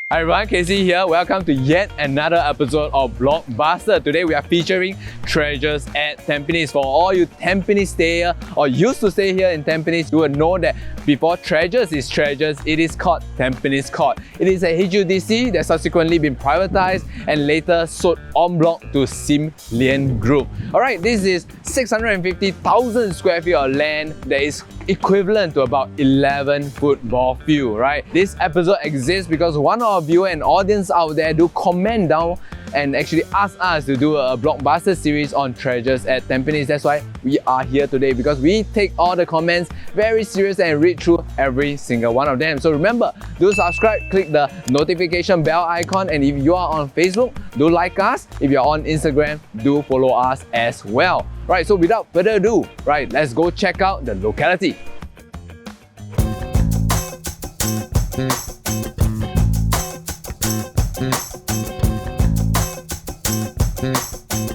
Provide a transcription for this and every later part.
Hi everyone, Casey here. Welcome to yet another episode of Blockbuster. Today we are featuring Treasures at Tampines. For all you Tampines stayer or used to stay here in Tampines, you will know that before Treasures is Treasures, it is called Tampines Court. It is a HUDC that subsequently been privatized and later sold en bloc to Sim Lian Group. Alright, this is 650,000 square feet of land that is equivalent to about 11 football field, right? This episode exists because one of you and audience out there do comment down and actually ask us to do a blockbuster series on Treasures at Tampines. That's why we are here today, because we take all the comments very serious and read through every single one of them. So remember, do subscribe, click the notification bell icon, and if you are on Facebook, do like us. If you're on Instagram, do follow us as well. Right, so without further ado, right, let's go check out the locality.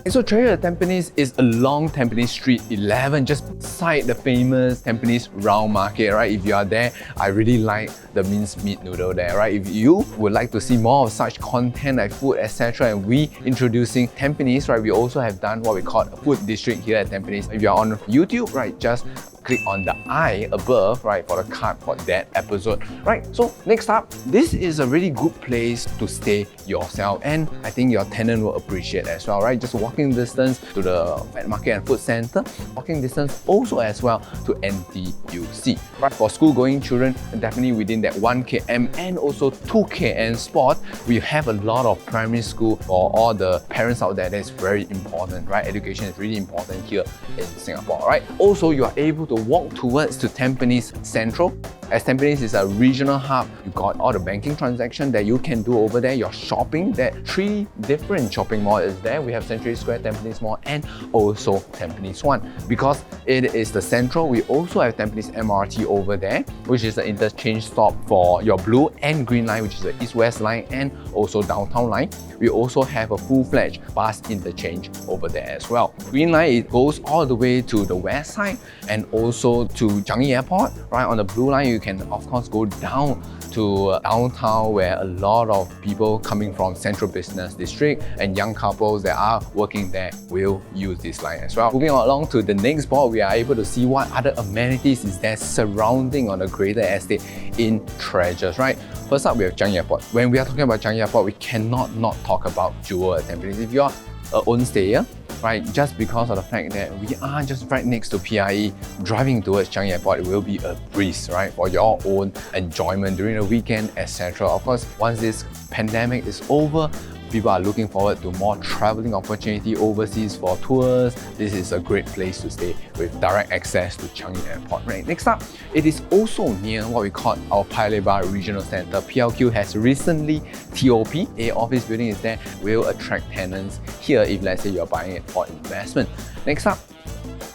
So Treasures at Tampines is along Tampines Street 11, just beside the famous Tampines Round Market, right? If you are there, I really like the minced meat noodle there, right? If you would like to see more of such content like food, etc., and we introducing Tampines, right? We also have done what we call a food district here at Tampines. If you're on YouTube, right, just click on the I above, right, for the card for that episode. Right, so next up, this is a really good place to stay yourself, and I think your tenant will appreciate as well, right? Just walking distance to the Wet Market and Food Centre, walking distance also as well to NTUC. Right, for school-going children, definitely within that 1 km and also 2 km spot, we have a lot of primary school for all the parents out there. That's very important, right? Education is really important here in Singapore, right? Also, you are able to walk towards to Tampines Central. As Tampines is a regional hub, you got all the banking transaction that you can do over there, your shopping, that 3 different shopping malls is there. We have Century Square, Tampines Mall, and also Tampines One. Because it is the central, we also have Tampines MRT over there, which is the interchange stop for your blue and green line, which is the east-west line and also downtown line. We also have a full-fledged bus interchange over there as well. Green line, it goes all the way to the west side and also to Changi Airport, right? On the blue line, you can of course go down to downtown, where a lot of people coming from Central Business District and young couples that are working there will use this line as well. Moving along to the next board, we are able to see what other amenities is there surrounding on the greater estate in Treasures, right? First up, we have Changi Airport. When we are talking about Changi Airport, we cannot not talk about Jewel at Tampines. If you are an own stayer, right, just because of the fact that we are just right next to PIE, driving towards Changi Airport, it will be a breeze, right, for your own enjoyment during the weekend, etc. Of course, once this pandemic is over, people are looking forward to more traveling opportunity overseas for tours. This is a great place to stay with direct access to Changi Airport. Right. Next up, it is also near what we call our Paya Lebar Regional Centre. PLQ has recently TOP, a office building is there, will attract tenants here if let's say you're buying it for investment. Next up,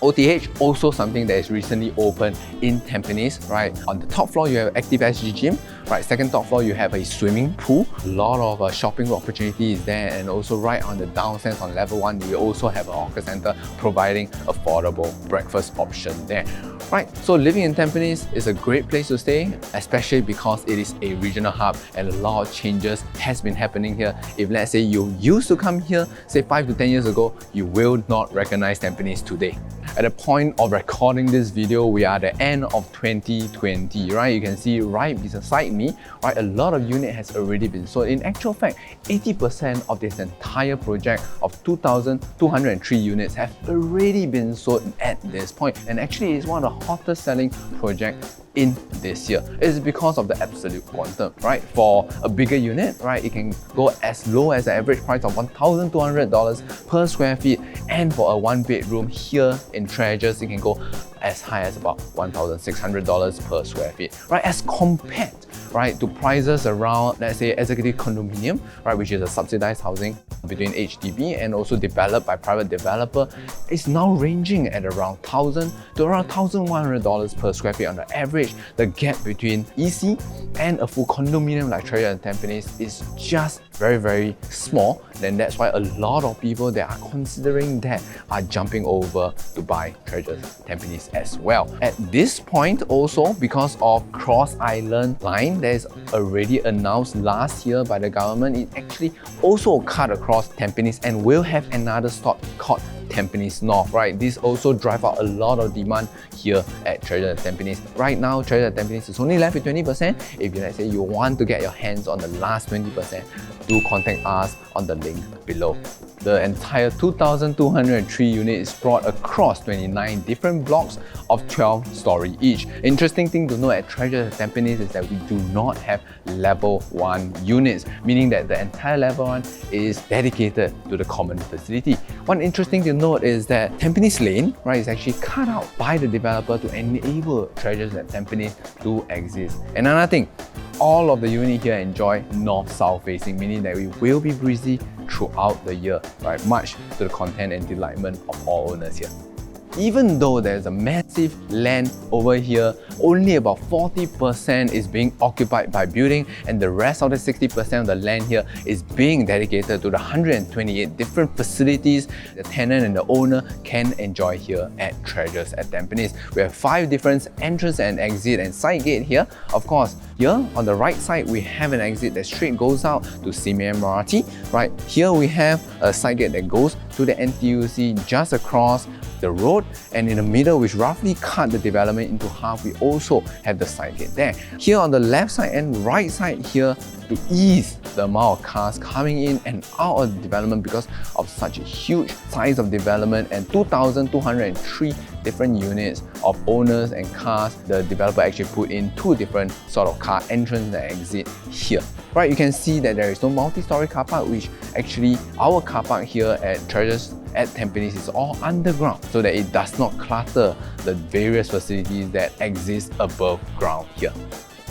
OTH, also something that is recently opened in Tampines, right? On the top floor, you have Active SG Gym, right? Second top floor, you have a swimming pool. A lot of shopping opportunities there, and also right on the downstairs on level 1, you also have a hawker centre providing affordable breakfast option there. Right, so living in Tampines is a great place to stay, especially because it is a regional hub and a lot of changes has been happening here. If let's say you used to come here, say 5 to 10 years ago, you will not recognize Tampines today. At the point of recording this video, we are at the end of 2020, right? You can see right beside me, right, a lot of unit has already been sold. In actual fact, 80% of this entire project of 2,203 units have already been sold at this point. And actually, it's one of the hottest selling projects in this year. It's because of the absolute quantum, right? For a bigger unit, right, it can go as low as the average price of $1,200 per square feet, and for a 1-bedroom here in Treasures, it can go as high as about $1,600 per square feet, right? As compared, right, to prices around, let's say, executive condominium, right, which is a subsidized housing between HDB and also developed by private developer, is now ranging at around $1,000 to around $1,100 per square feet on the average. The gap between EC and a full condominium like Treasures at Tampines is just very, very small. Then that's why a lot of people that are considering that are jumping over to buy Treasures Tampines as well. At this point also, because of Cross Island line that is already announced last year by the government, it actually also cut across Tampines and will have another stop called Tampines North, right? This also drive out a lot of demand here at Treasures at Tampines. Right now, Treasures at Tampines is only left with 20%. If you, let's say, you want to get your hands on the last 20%, do contact us on the link below. The entire 2,203 units is spread across 29 different blocks of 12 stories each. Interesting thing to know at Treasures at Tampines is that we do not have level 1 units, meaning that the entire level 1 is dedicated to the common facility. One interesting thing to note is that Tampines Lane, right, is actually cut out by the developer to enable Treasures at Tampines to exist. Another thing, all of the units here enjoy north-south facing, meaning that we will be breezy throughout the year, right? Much to the content and delightment of all owners here. Even though there's a massive land over here, only about 40% is being occupied by building, and the rest of the 60% of the land here is being dedicated to the 128 different facilities the tenant and the owner can enjoy here at Treasures at Tampines. We have 5 different entrance and exit and side gate here. Of course, here on the right side, we have an exit that straight goes out to Simei MRT. Right here, we have a side gate that goes to the NTUC just across the road, and in the middle, which roughly cut the development into half, we also have the side gate there. Here on the left side and right side here, to ease the amount of cars coming in and out of the development because of such a huge size of development and 2,203 different units of owners and cars, the developer actually put in 2 different sort of car entrance and exit here. Right, you can see that there is no multi-story car park, which actually our car park here at Treasures at Tampines is all underground so that it does not clutter the various facilities that exist above ground here.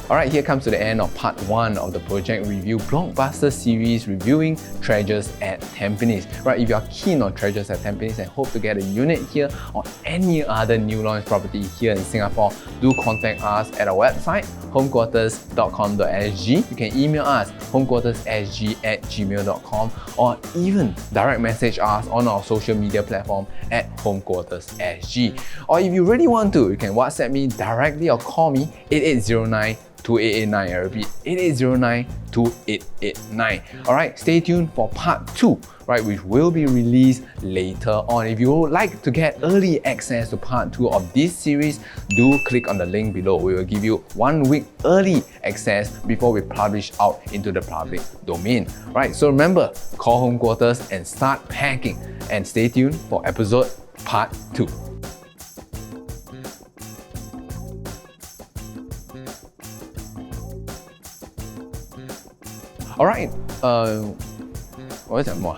Alright, here comes to the end of part 1 of the Project Review Blockbuster series reviewing Treasures at Tampines. Right, if you are keen on Treasures at Tampines and hope to get a unit here or any other new launch property here in Singapore, do contact us at our website homequarters.com.sg. You can email us homequarterssg@gmail.com or even direct message us on our social media platform at homequarterssg. Or if you really want to, you can WhatsApp me directly or call me 8809 2889. I repeat, 8809 2889. Alright, stay tuned for part 2, right, which will be released later on. If you would like to get early access to part 2 of this series, do click on the link below. We will give you 1 week early access before we publish out into the public domain. Right, so remember, call Home Quarters and start packing, and stay tuned for episode part 2. Alright, 我在讲什么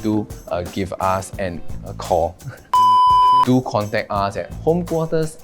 ？do give us a call. Do contact us at homequarters@